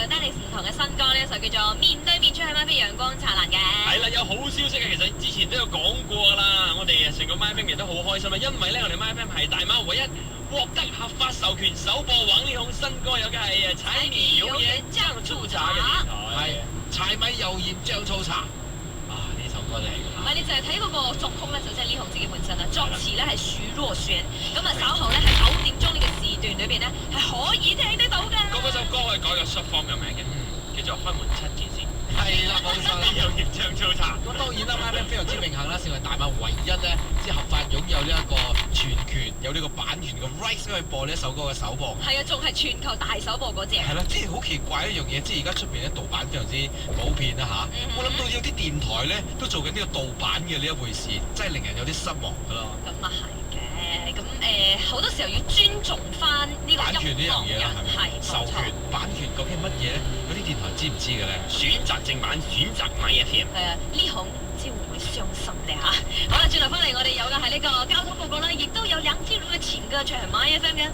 Dennis 唔同嘅新歌呢，就叫做面對面出係咪非陽光燦爛嘅？係啦，有好消息嘅，其實之前都有講過啦。我哋成個 MyFM 亦都好開心啊，因為呢，我哋 MyFM 係大馬唯一獲得合法授權首播王力宏新歌有嘅係柴米油鹽醬醋茶嘅電台，係柴米油鹽醬醋茶。呢首歌嚟㗎。唔係，你就係睇嗰個作曲咧，就即係力宏自己本身啦。作詞咧係許若瑄，咁啊稍後咧喺9點鐘呢個時段裏邊咧係可以聽得到㗎。嗰首歌可以改個 short form 嘅名嘅，叫做開門七件事。係啦，冇錯啦。有鹽醬醋茶。咁當然啦，MyFM 非常之榮幸啦，成為大馬唯一咧，即係合法擁有呢一個全權、有呢個版權嘅 rights 去播呢一首歌嘅首播。係啊，仲係全球大首播嗰隻。係啦，即係好奇怪一樣嘢，即係而家出邊咧盜版非常之普遍啦嚇。我諗到有啲電台咧都做緊呢個盜版嘅呢一回事，真係令人有啲失望㗎咯。咁啊係嘅，咁好多時候要尊重翻呢個版權呢樣嘢啦，係咪？授權版權究竟乜嘢咧？有啲電台知唔知嘅咧？選擇正版，選擇買 FM。係啊，呢行唔知會唔會傷心咧嚇？好啦，轉頭翻嚟我哋有嘅係呢個交通報告啦，亦都有梁靜茹嘅情歌唱係 MyFM 嘅。